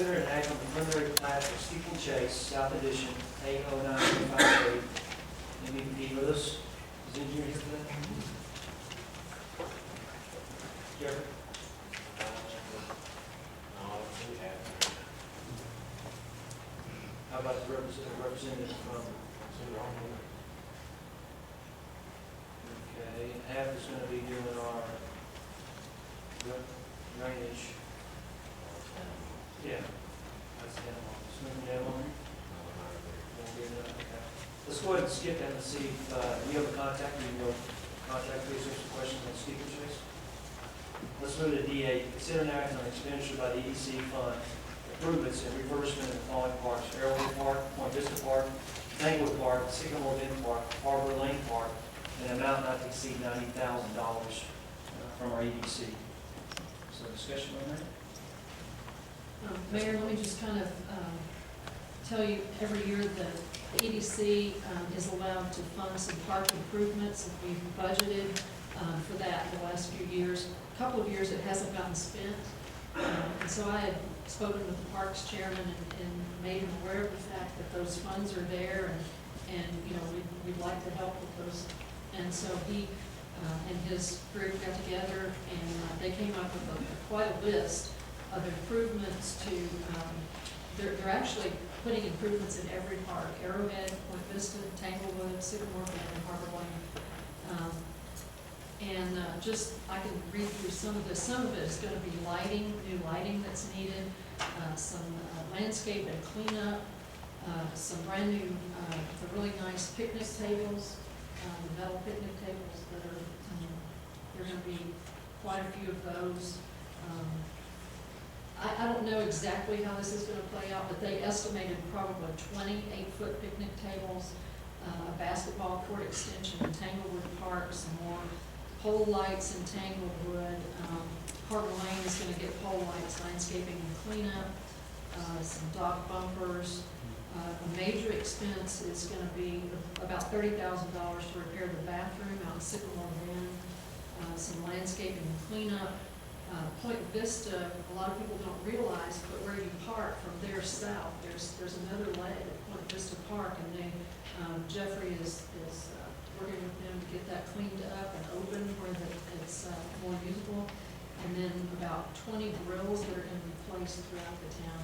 consider an act on the preliminary plat for Steeplechase South Edition, 80958. MVP with us. Is the engineer here for that? Jeffrey? How about the representative from? Okay, half is gonna be doing our drainage. Yeah. That's the demo. Smooth demo. Won't get it, okay. Let's go ahead and skip that and see if, you have a contact, you can go contact, please, there's some questions on Steeplechase. Let's move to D8, consider an act on expenditure by the EDC fund, improvements and refurbishment in the following parks: Arrowhead Park, Point Vista Park, Tanglewood Park, Sycamore Bend Park, Harbor Lane Park, and an amount not to exceed $90,000 from our EDC. So discussion on that? Mayor, let me just kind of tell you, every year the EDC is allowed to fund some park improvements, and we've budgeted for that the last few years. A couple of years it hasn't gotten spent, and so I had spoken with the Parks Chairman and made him aware of the fact that those funds are there, and you know, we'd like to help with those. And so he and his group got together, and they came up with quite a list of improvements to, they're actually putting improvements in every park: Arrowhead, Point Vista, Tanglewood, Sycamore Bend, and Harbor Lane. Just, I can read through some of this. Some of it is going to be lighting, new lighting that's needed, some landscape and cleanup, some brand new, the really nice picnic tables, the metal picnic tables that are, there are going to be quite a few of those. I don't know exactly how this is going to play out, but they estimated probably 20 8-foot picnic tables, a basketball court extension in Tanglewood Park, some more pole lights in Tanglewood. Harbor Lane is going to get pole lights, landscaping and cleanup, some dog bumpers. A major expense is going to be about $30,000 to repair the bathroom out in Sycamore Bend, some landscaping and cleanup. Point Vista, a lot of people don't realize, but where you park from there south, there's another leg at Point Vista Park, and they, Jeffrey is working with them to get that cleaned up and open where it's more usable. And then about 20 grills that are going to be placed throughout the town.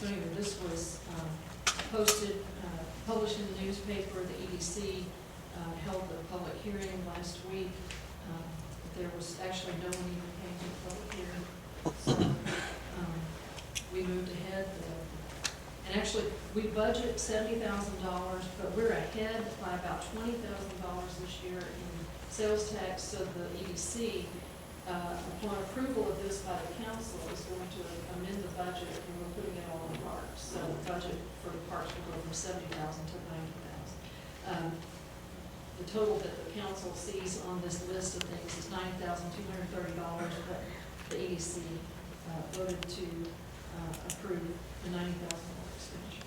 So anyway, this was posted, published in the newspaper. The EDC held a public hearing last week. There was actually no one even came to the public hearing. So we moved ahead. And actually, we budget $70,000, but we're ahead by about $20,000 this year in sales tax. So the EDC, upon approval of this by the council, is going to amend the budget, and we're putting it all in parks. So the budget for the parks will go from $70,000 to $90,000. The total that the council sees on this list of things is $9,230, but the EDC voted to approve the $90,000 expenditure.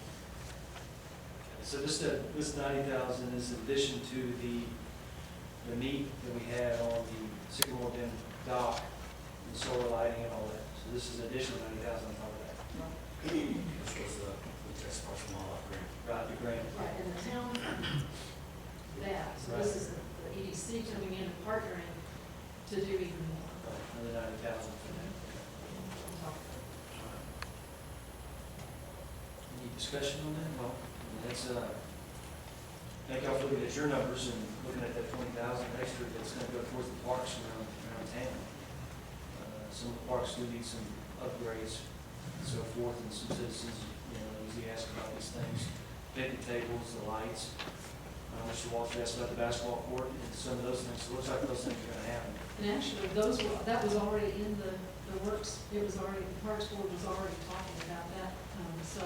So this 90,000 is in addition to the meat that we had on the Sycamore Bend dock, and solar lighting and all that. So this is additional 90,000 on top of that. This was the test parcel model grant. Right, the grant. Right, and the town, that, so this is the EDC coming in and partnering to do even more. Another 90,000 for that. Any discussion on that? Well, that's, thank y'all for looking at your numbers and looking at that 20,000 extra that's going to go towards the parks around town. Some of the parks do need some upgrades and so forth, and some citizens, usually ask about these things. Picnic tables, the lights. Mr. Walsh asked about the basketball court and some of those things. So it looks like those things are going to happen. And actually, that was already in the works. It was already, the Parks Board was already talking about that. So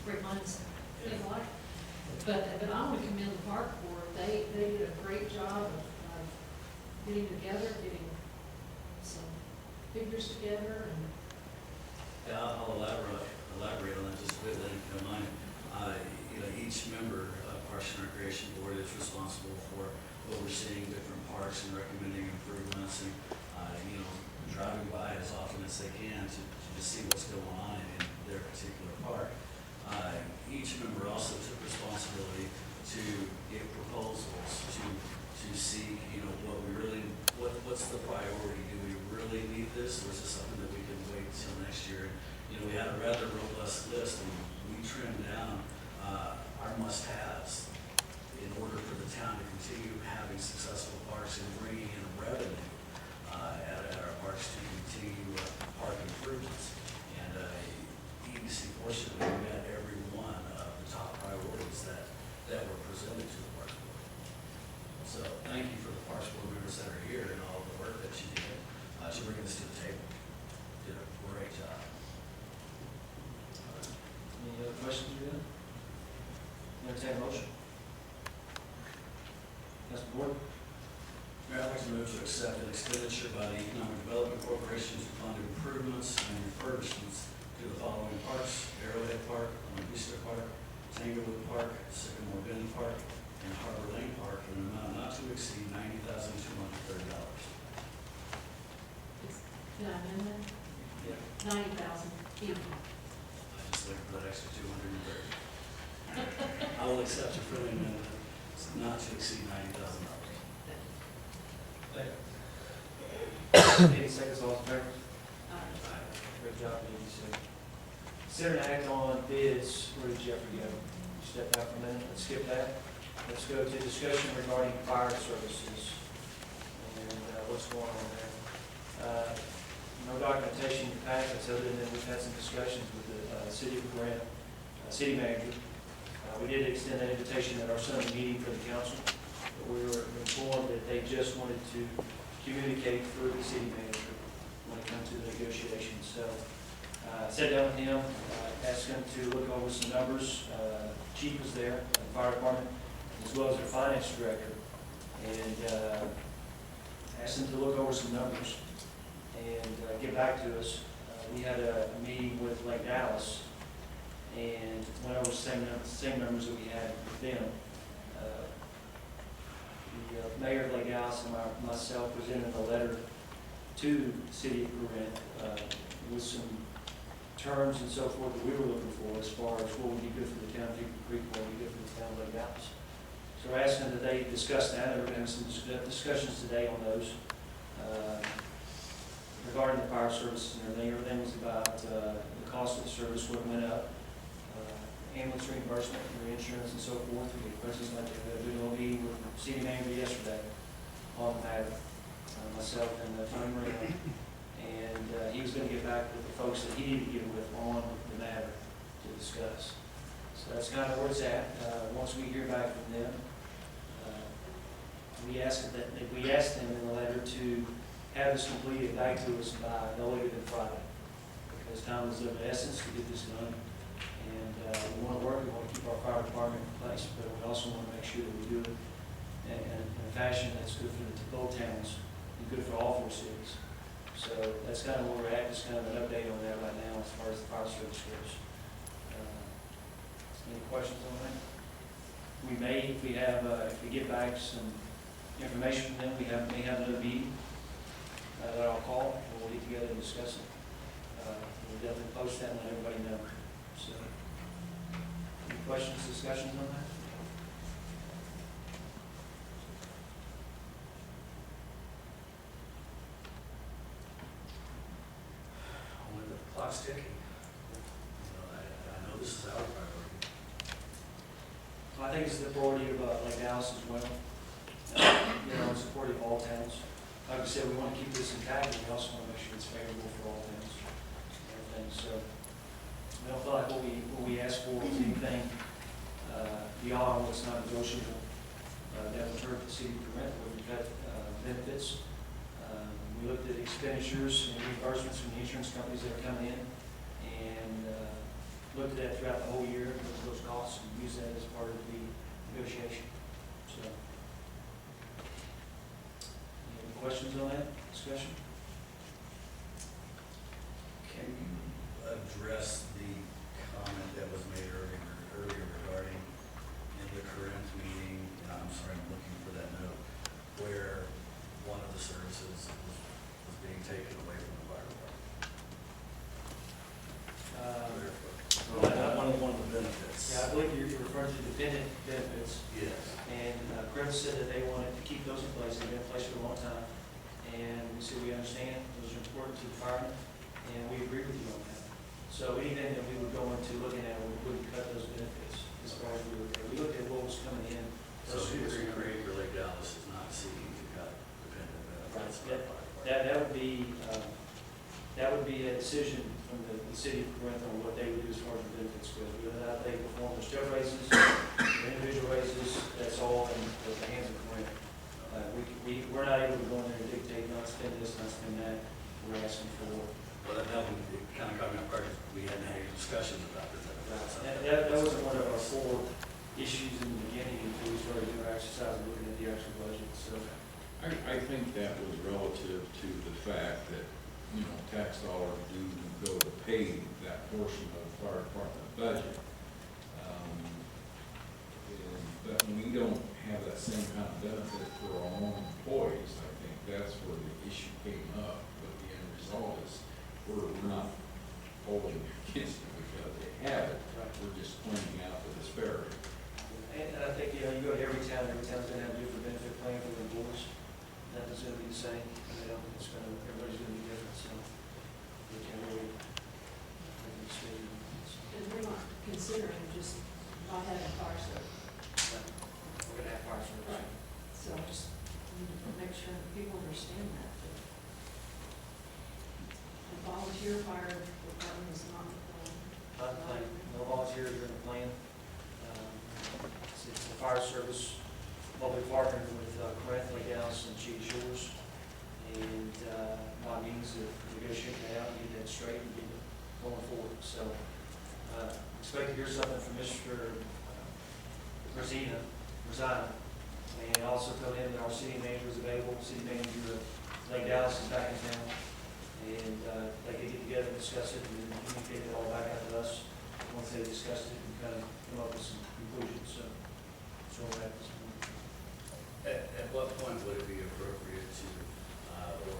great minds think alike. But I want to commend the Park Board. They did a great job of getting together, getting some figures together. And Yeah, I'll elaborate on that just a bit, then if you don't mind. Each member of Parks and Recreation Board is responsible for overseeing different parks and recommending improvements, and driving by as often as they can to just see what's going on and each member also took responsibility to get proposals, to seek, you know, what we really, what's the priority? Do we really need this, or is this something that we can wait till next year? You know, we had a rather robust list, and we trimmed down our must-haves in order for the town to continue having successful parks and bringing in revenue at our parks to continue park improvements. And EDC fortunately met every one of the top priorities that were presented to the Parks Board. So thank you for the Parks Board members that are here and all the work that you did to bring this to the table. Did a great job. Any other questions you got? Entertain a motion. Mr. Board? Mayor, I'd like to move to accept an expenditure by the Economic Development Corporation to fund improvements and refurbishments to the following parks: Arrowhead Park, Loma Vista Park, Tanglewood Park, Sycamore Bend Park, and Harbor Lane Park, in an amount not to exceed $90,230. Can I amend that? Yeah. 90,000, even. I just looked for that extra 230. I will accept your friendly amendment, it's not to exceed $90,000. Any seconds, all in favor? Great job, EDC. Consider an act on bids. Where did Jeffrey go? Step back for a minute, let's skip that. Let's go to discussion regarding fire services and what's going on there. No documentation in the packets other than we've had some discussions with the city of Grant, city manager. We did extend that invitation at our Sunday meeting for the council, but we were informed that they just wanted to communicate through the city manager when it comes to the negotiations. So sat down with him, asked him to look over some numbers. Chief was there, the fire department, as well as their finance director, and asked him to look over some numbers and get back to us. We had a meeting with Lake Dallas and went over the same numbers that we had with them. The mayor of Lake Dallas and myself presented a letter to the city of Corinth with some terms and so forth that we were looking for as far as what would be good for the town of Hickory Creek, what would be good for the town of Lake Dallas. So we're asking that they discuss that. We're having some discussions today on those regarding the fire services and everything. Everything was about the cost of the service, what went up, ambulance reimbursement, insurance and so forth. We had questions like that. We had a meeting with the city manager yesterday on the matter, myself and Tony Marino. And he was going to get back with the folks that he needed to get with on the matter to discuss. So that's kind of where it's at. Once we hear back from them, we asked them in the letter to have this completed back to us by no later than Friday, because time is of the essence to get this done. And we want to work, we want to keep our fire department in place, but we also want to make sure that we do it in a fashion that's good for both towns and good for all four cities. So that's kind of where we're at, just kind of an update on that right now as far as the fire service goes. Any questions on that? We may, if we get back some information from them, may have another meeting that I'll call, and we'll get together and discuss it. We'll definitely post that and let everybody know. So, any questions, discussions on that? Only the clock's ticking. You know, I know this is our priority. I think it's the priority of Lake Dallas as well. Supporting all towns. Like I said, we want to keep this intact, and we also want to make sure it's favorable for all towns and everything. So we don't feel like what we ask for is anything beyond what's not negotiable that would hurt the city of Corinth, where we've got benefits. We looked at expenditures and reimbursements from the insurance companies that are coming in, and looked at that throughout the whole year, looked at those costs, and used that as part of the negotiation. So, any questions on that discussion? Can you address the comment that was made earlier regarding in the Corinth meeting, I'm sorry, I'm looking for that note, where one of the services was being taken away from the fire department? One of the benefits. Yeah, I believe you're referring to dependent benefits, Yes. and Chris said that they wanted to keep those in place, they've been in place for a long time. And we said, we understand, those are important to the firemen, and we agree with you on that. So anything that we would go into looking at, we wouldn't cut those benefits as far as we looked at what was coming in. So versus what was Hickory coming out. Creek or Lake Dallas is not seeking to cut dependent benefits. Right. That would be a decision from the city of Corinth on what they would do as far as the benefits goes. Whether or not they perform the step raises, the individual raises, that's all in the hands of Corinth. We're not able to go in there and dictate, not spend this, not spend that. We're asking for. Well, that one, it kind of caught me off guard, we hadn't had any discussions about the benefits. That wasn't one of our 4 issues in the beginning until we started doing our exercise and looking at the actual budget, so. I think that was relative to the fact that, you know, tax dollars do go to pay that portion of the fire department budget. But we don't have that same kind of benefit for our own employees. I think that's where the issue came up, but the end result is we're not holding against them because they have it. We're just pointing out the disparity. And I think, you go to every town's gonna have a different benefit plan for their employees. Nothing's gonna be the same, everybody's gonna be different, so. We can't really. And we're not considering just not having fire service. We're gonna have fire service. So I just need to make sure that people understand that. The volunteer fire department is not. Not the plan, no volunteers are in the plan. It's the fire service, public partnering with Corinth, Lake Dallas, and Cheetah Shores. And by means of negotiating that out, and get that straight and get it going forward. So expect to hear something from Mr. Rosina, and also tell him that our city manager is available. City manager of Lake Dallas is back in town. And they could get together and discuss it and then communicate it all back out to us once they discussed it and kind of come up with some conclusions. So we're at this point. At what point would it be appropriate to, or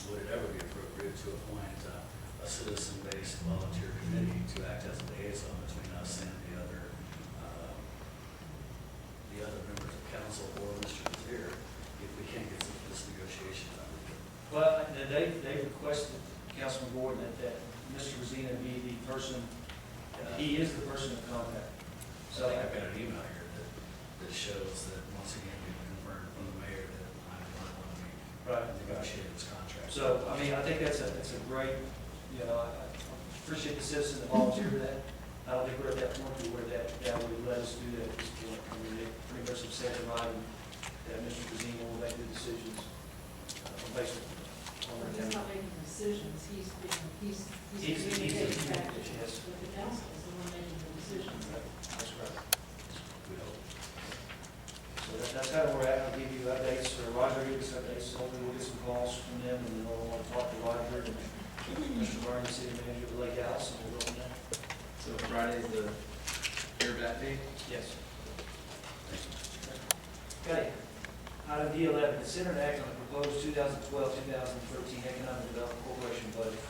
would it ever be appropriate to appoint a citizen-based volunteer committee to act as a liaison between us and the other members of council or Mr. Vizier if we can't get this negotiation done? Well, they requested, Councilman Gordon, that Mr. Rosina be the person, he is the person of contact. So I've got an email here that shows that once again we've confirmed from the mayor that I'm the one to be Right. negotiating this contract. So, I mean, I think that's a great, I appreciate the citizen that volunteered for that. I don't think we're at that point where that would let us do that at this point. I mean, they pretty much have said in writing that Mr. Rosina will make the decisions based on Well, he's not making decisions, he's He's communicating back with yes. the council, is the one making the decisions. That's right. We hope. So that's kind of where we're at. I'll give you updates, or Roger will give us updates. Hopefully we'll get some calls from them, and then we'll want to talk to Roger and Mr. Barney, city manager of Lake Dallas, and we'll go from there. So Friday's the air bat day? Yes. Okay. Item D11, consider an act on the proposed 2012-2013 Economic Development Corporation budget.